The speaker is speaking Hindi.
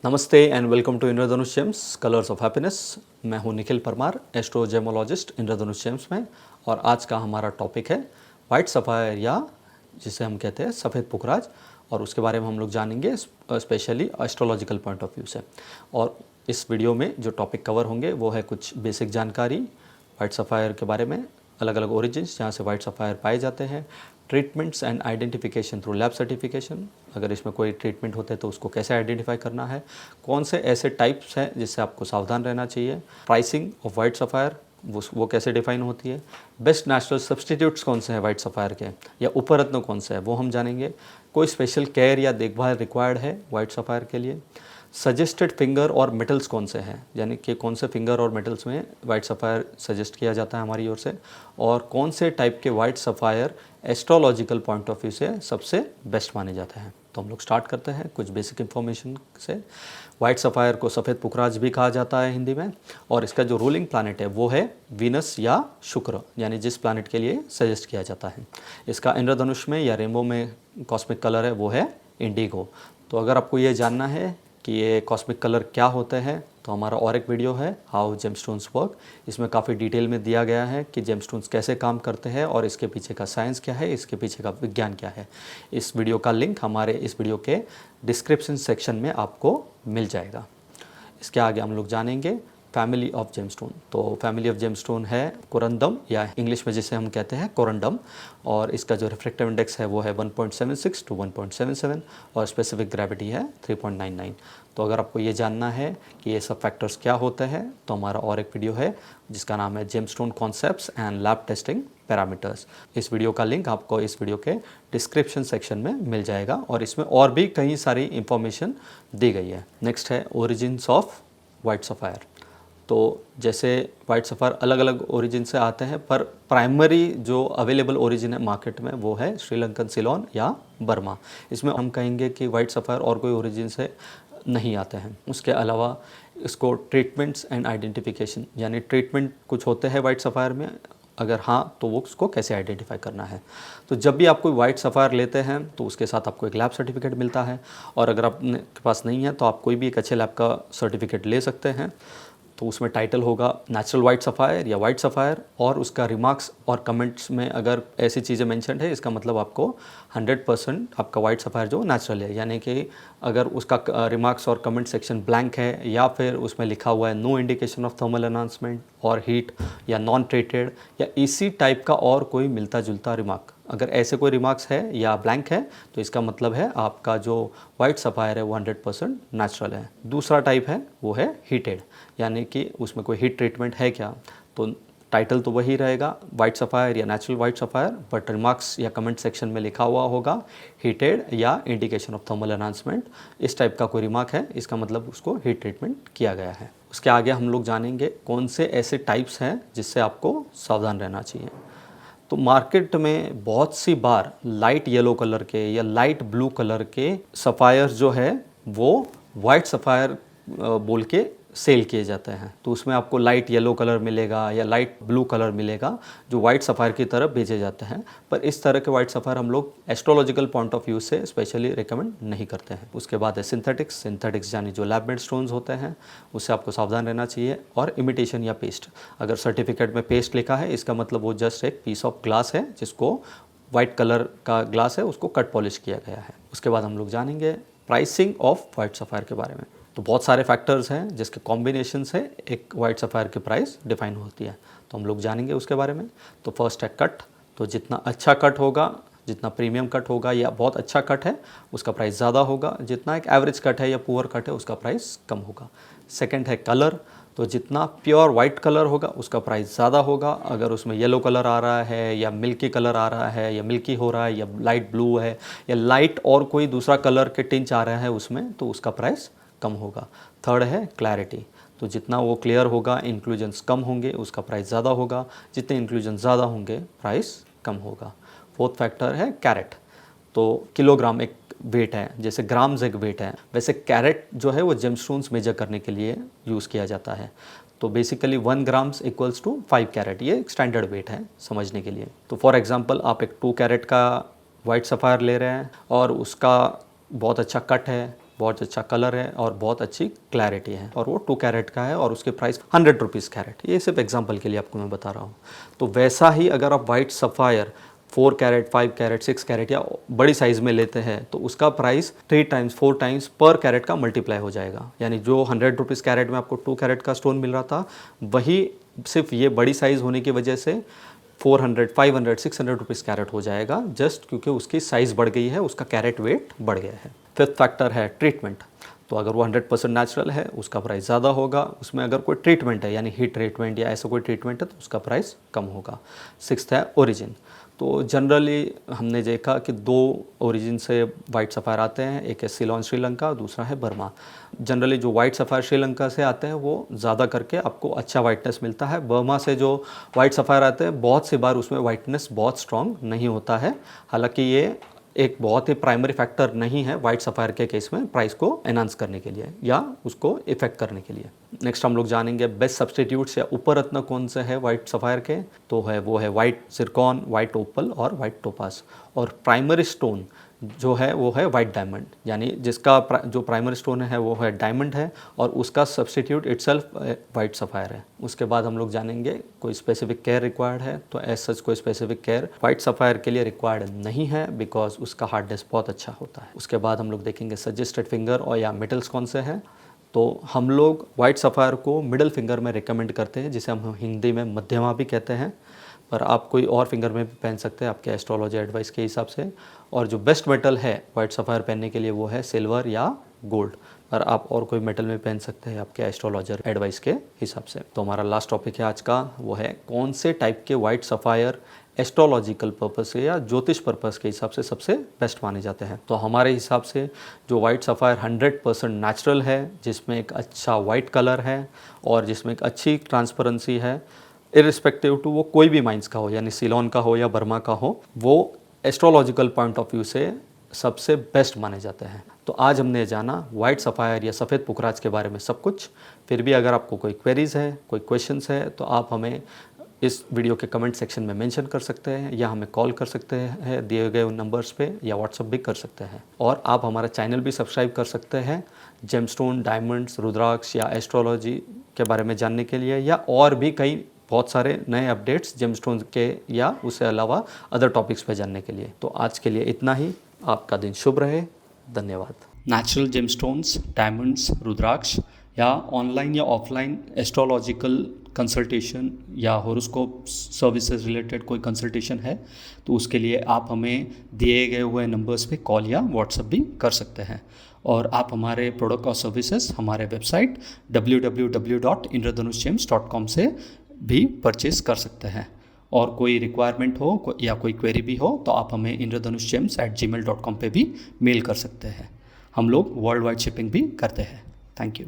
नमस्ते and welcome to Indradhanush gems colours of happiness. मैं हूं निखिल परमार, एस्ट्रोजेमोलॉजिस्ट इंद्रधनुष जेम्स में। और आज का हमारा टॉपिक है वाइट सफ़ायर या जिसे हम कहते हैं सफ़ेद पुखराज। और उसके बारे में हम लोग जानेंगे specially astrological point of view से। और इस वीडियो में जो टॉपिक कवर होंगे वो है कुछ बेसिक जानकारी वाइट सफ़ायर के बारे में, अलग अलग ओरिजिन्स जहाँ से वाइट सफ़ायर पाए जाते हैं, treatments and identification through lab certification, अगर इसमें कोई ट्रीटमेंट होते हैं तो उसको कैसे आइडेंटिफाई करना है, कौन से ऐसे टाइप्स हैं जिससे आपको सावधान रहना चाहिए, प्राइसिंग ऑफ वाइट सफ़ायर वो कैसे डिफाइन होती है, बेस्ट नेचुरल सब्सटीट्यूट्स कौन से हैं वाइट सफ़ायर के, या उपरत्न कौन से है वो हम जानेंगे, कोई स्पेशल केयर या देखभाल रिक्वायर्ड है वाइट सफ़ायर के लिए, सजेस्टेड फिंगर और मेटल्स कौन से हैं, यानी कि कौन से फिंगर और मेटल्स में वाइट सफ़ायर सजेस्ट किया जाता है हमारी ओर से, और कौन से टाइप के white sapphire astrological point of view से सबसे बेस्ट माने जाते हैं। तो हम लोग स्टार्ट करते हैं कुछ बेसिक इन्फॉर्मेशन से। वाइट सफ़ायर को सफ़ेद पुखराज भी कहा जाता है हिंदी में, और इसका जो रूलिंग प्लैनेट है वो है वीनस या शुक्र, यानी जिस प्लैनेट के लिए सजेस्ट किया जाता है। इसका इंद्रधनुष में या रेनबो में कॉस्मिक कलर है वो है इंडिगो। तो अगर आपको ये जानना है कि ये कॉस्मिक कलर क्या होते हैं तो हमारा और एक वीडियो है हाउ जेमस्टोन्स वर्क। इसमें काफ़ी डिटेल में दिया गया है कि जेमस्टोन्स कैसे काम करते हैं और इसके पीछे का साइंस क्या है, इसके पीछे का विज्ञान क्या है। इस वीडियो का लिंक हमारे इस वीडियो के डिस्क्रिप्शन सेक्शन में आपको मिल जाएगा। इसके आगे हम लोग जानेंगे फैमिली ऑफ जेमस्टोन। तो फैमिली ऑफ जेमस्टोन है कोरंडम, या इंग्लिश में जिसे हम कहते हैं कोरंडम, और इसका जो रिफ्रैक्टिव इंडेक्स है वो है 1.76 टू 1.77 और स्पेसिफिक ग्रेविटी है 3.99। तो अगर आपको ये जानना है कि ये सब फैक्टर्स क्या होते हैं तो हमारा और एक वीडियो है जिसका नाम है gemstone concepts and lab testing parameters. इस वीडियो का लिंक आपको इस वीडियो के डिस्क्रिप्शन सेक्शन में मिल जाएगा, और इसमें और भी कई सारी इंफॉर्मेशन दी गई है। नेक्स्ट है ओरिजिन्स ऑफ वाइट सफ़ायर। तो जैसे वाइट सफ़ायर अलग अलग ओरिजिन से आते हैं, पर प्राइमरी जो अवेलेबल ओरिजिन है मार्केट में वो है श्रीलंकन सिलोन या बर्मा। इसमें हम कहेंगे कि वाइट सफ़ायर और कोई ओरिजिन से नहीं आते हैं। उसके अलावा इसको ट्रीटमेंट्स एंड आइडेंटिफिकेशन, यानी ट्रीटमेंट कुछ होते हैं वाइट सफ़ायर में, अगर हाँ तो वो उसको कैसे आइडेंटिफाई करना है। तो जब भी आप कोई वाइट सफ़ायर लेते हैं तो उसके साथ आपको एक लैब सर्टिफिकेट मिलता है, और अगर आपके पास नहीं है तो आप कोई भी एक अच्छे लैब का सर्टिफिकेट ले सकते हैं। तो उसमें टाइटल होगा नेचुरल वाइट सफ़ायर या वाइट सफ़ायर, और उसका रिमार्क्स और कमेंट्स में अगर ऐसी चीज़ें मेंशन है इसका मतलब आपको 100% आपका वाइट सफ़ायर जो नेचुरल है। यानी कि अगर उसका रिमार्क्स और कमेंट सेक्शन ब्लैंक है, या फिर उसमें लिखा हुआ है no indication of thermal enhancement और हीट या नॉन ट्रीटेड या इसी टाइप का और कोई मिलता जुलता रिमार्क, अगर ऐसे कोई रिमार्क्स है या ब्लैंक है तो इसका मतलब है आपका जो वाइट सफ़ायर है वो 100% नेचुरल है। दूसरा टाइप है वो है हीटेड, यानी कि उसमें कोई हीट ट्रीटमेंट है क्या। तो टाइटल तो वही रहेगा वाइट सफ़ायर या natural white sapphire, but remarks या कमेंट सेक्शन में लिखा हुआ होगा हीटेड या इंडिकेशन ऑफ थर्मल एनहांसमेंट। इस टाइप का कोई रिमार्क है इसका मतलब उसको हीट ट्रीटमेंट किया गया है। उसके आगे हम लोग जानेंगे कौन से ऐसे टाइप्स हैं जिससे आपको सावधान रहना चाहिए। तो मार्केट में बहुत सी बार लाइट येलो कलर के या लाइट ब्लू कलर के सफ़ायर जो है वो वाइट सफ़ायर बोल के सेल किए जाते हैं। तो उसमें आपको लाइट येलो कलर मिलेगा या लाइट ब्लू कलर मिलेगा जो वाइट सफ़ायर की तरफ बेचे जाते हैं। पर इस तरह के वाइट सफ़ायर हम लोग एस्ट्रोलॉजिकल पॉइंट ऑफ व्यू से स्पेशली रिकमेंड नहीं करते हैं। उसके बाद है सिंथेटिक्स यानी जो लैब मेड स्टोन्स होते हैं उससे आपको सावधान रहना चाहिए। और इमिटेशन या पेस्ट, अगर सर्टिफिकेट में पेस्ट लिखा है इसका मतलब वो जस्ट एक पीस ऑफ ग्लास है जिसको वाइट कलर का ग्लास है उसको कट पॉलिश किया गया है। उसके बाद हम लोग जानेंगे प्राइसिंग ऑफ वाइट सफ़ायर के बारे में। तो बहुत सारे फैक्टर्स हैं जिसके कॉम्बिनेशन से एक वाइट सफ़ायर की प्राइस डिफाइन होती है, तो हम लोग जानेंगे उसके बारे में। तो फर्स्ट है कट। तो जितना अच्छा कट होगा, जितना प्रीमियम कट होगा या बहुत अच्छा कट है उसका प्राइस ज़्यादा होगा, जितना एक एवरेज कट है या पुअर कट है उसका प्राइस कम होगा। सेकंड है कलर। तो जितना प्योर वाइट कलर होगा उसका प्राइस ज़्यादा होगा, अगर उसमें येलो कलर आ रहा है या मिल्की कलर आ रहा है या मिल्की हो रहा है या लाइट ब्लू है या लाइट और कोई दूसरा कलर के टिंच आ रहा है उसमें, तो उसका प्राइस कम होगा। थर्ड है क्लैरिटी। तो जितना वो क्लियर होगा, इंक्लूजन्स कम होंगे, उसका प्राइस ज़्यादा होगा, जितने इंक्लूजन ज़्यादा होंगे प्राइस कम होगा। फोर्थ फैक्टर है कैरेट। तो किलोग्राम एक वेट है, जैसे ग्राम्स एक वेट है, वैसे कैरेट जो है वो जेमस्टोन्स मेजर करने के लिए यूज़ किया जाता है। तो basically 1 grams equals to 5 carat, ये एक स्टैंडर्ड वेट है समझने के लिए। तो फॉर एग्जांपल आप एक 2 कैरेट का वाइट सफ़ायर ले रहे हैं और उसका बहुत अच्छा कट है, बहुत अच्छा कलर है और बहुत अच्छी क्लैरिटी है, और वो 2 कैरेट का है और उसके प्राइस 100 रुपीज़ कैरेट। ये सिर्फ एग्जांपल के लिए आपको मैं बता रहा हूँ। तो वैसा ही अगर आप white sapphire 4 carat, 5 carat, 6 carat या बड़ी साइज़ में लेते हैं तो उसका प्राइस 3 टाइम्स 4 टाइम्स पर कैरेट का मल्टीप्लाई हो जाएगा। यानी जो 100 रुपीज़ कैरेट में आपको 2 कैरेट का स्टोन मिल रहा था, वही सिर्फ ये बड़ी साइज़ होने की वजह से 400, 500, 600 रुपीज़ कैरेट हो जाएगा, जस्ट क्योंकि उसकी साइज़ बढ़ गई है, उसका कैरेट वेट बढ़ गया है। फिफ्थ फैक्टर है ट्रीटमेंट। तो अगर वो 100% नेचुरल है उसका प्राइस ज़्यादा होगा, उसमें अगर कोई ट्रीटमेंट है यानी हीट ट्रीटमेंट या ऐसा कोई ट्रीटमेंट है तो उसका प्राइस कम होगा। सिक्स्थ है ओरिजिन। तो जनरली हमने देखा कि 2 ओरिजिन से वाइट सफ़ायर आते हैं, एक है सिलोन श्रीलंका, दूसरा है बर्मा। जनरली जो वाइट सफ़ायर श्रीलंका से आते हैं वो ज़्यादा करके आपको अच्छा वाइटनेस मिलता है। बर्मा से जो वाइट सफ़ायर आते हैं बहुत सी बार उसमें वाइटनेस बहुत स्ट्रॉन्ग नहीं होता है। हालांकि ये एक बहुत ही प्राइमरी फैक्टर नहीं है वाइट सफ़ायर के केस में प्राइस को एनहांस करने के लिए या उसको इफेक्ट करने के लिए। नेक्स्ट हम लोग जानेंगे बेस्ट सब्सटीट्यूट्स या उपरत्न कौन से है वाइट सफ़ायर के। तो वो है वाइट सिरकॉन, वाइट ओपल और वाइट टोपास। और प्राइमरी स्टोन जो है वो है वाइट डायमंड, यानी जिसका जो प्राइमरी स्टोन है वो है डायमंड है और उसका सब्सटीट्यूट इटसेल्फ वाइट सफ़ायर है। उसके बाद हम लोग जानेंगे कोई स्पेसिफिक केयर रिक्वायर्ड है, तो एज सच कोई स्पेसिफिक केयर वाइट सफ़ायर के लिए रिक्वायर्ड नहीं है बिकॉज उसका हार्डनेस बहुत अच्छा होता है। उसके बाद हम लोग देखेंगे सजेस्टेड फिंगर और या मिडल्स कौन से हैं। तो हम लोग वाइट सफ़ायर को मिडल फिंगर में रिकमेंड करते हैं, जिसे हम हिंदी में मध्यमा भी कहते हैं, पर आप कोई और फिंगर में भी पहन सकते हैं आपके एस्ट्रोलॉजी एडवाइस के हिसाब से। और जो बेस्ट मेटल है वाइट सफ़ायर पहनने के लिए वो है सिल्वर या गोल्ड, पर आप और कोई मेटल में पहन सकते हैं आपके एस्ट्रोलॉजर एडवाइस के हिसाब से। तो हमारा लास्ट टॉपिक है आज का, वो है कौन से टाइप के वाइट सफ़ायर एस्ट्रोलॉजिकल पर्पस से या ज्योतिष पर्पस के हिसाब से सबसे बेस्ट माने जाते हैं। तो हमारे हिसाब से जो वाइट सफ़ायर 100% नेचुरल है, जिसमें एक अच्छा वाइट कलर है और जिसमें एक अच्छी ट्रांसपेरेंसी है, इरिस्पेक्टिव टू वो कोई भी माइंस का हो, यानी सिलोन का हो या बर्मा का हो, वो एस्ट्रोलॉजिकल पॉइंट ऑफ व्यू से सबसे बेस्ट माने जाते हैं। तो आज हमने जाना वाइट सफ़ायर या सफ़ेद पुखराज के बारे में सब कुछ। फिर भी अगर आपको कोई क्वेरीज़ है, कोई क्वेश्चंस है, तो आप हमें इस वीडियो के कमेंट सेक्शन में मेंशन कर सकते हैं या हमें कॉल कर सकते हैं दिए गए उन नंबर्स पे, या व्हाट्सअप भी कर सकते हैं। और आप हमारा चैनल भी सब्सक्राइब कर सकते हैं जेमस्टोन, डायमंड्स, रुद्राक्ष या एस्ट्रोलॉजी के बारे में जानने के लिए, या और भी कई बहुत सारे नए अपडेट्स जेमस्टोन के या उससे अलावा अदर टॉपिक्स पे जानने के लिए। तो आज के लिए इतना ही। आपका दिन शुभ रहे। धन्यवाद। नेचुरल जेमस्टोन्स, डायमंड्स, रुद्राक्ष या ऑनलाइन या ऑफलाइन एस्ट्रोलॉजिकल कंसल्टेशन या हॉरोस्कोप सर्विसेज रिलेटेड कोई कंसल्टेशन है तो उसके लिए आप हमें दिए गए हुए नंबर्स पे कॉल या व्हाट्सएप भी कर सकते हैं। और आप हमारे प्रोडक्ट और सर्विसेज हमारे वेबसाइट www.indradhanushgems.com से भी परचेज कर सकते हैं। और कोई रिक्वायरमेंट हो या कोई क्वेरी भी हो तो आप हमें indradhanushgems@gmail.com पे भी मेल कर सकते हैं। हम लोग वर्ल्ड वाइड शिपिंग भी करते हैं। Thank you.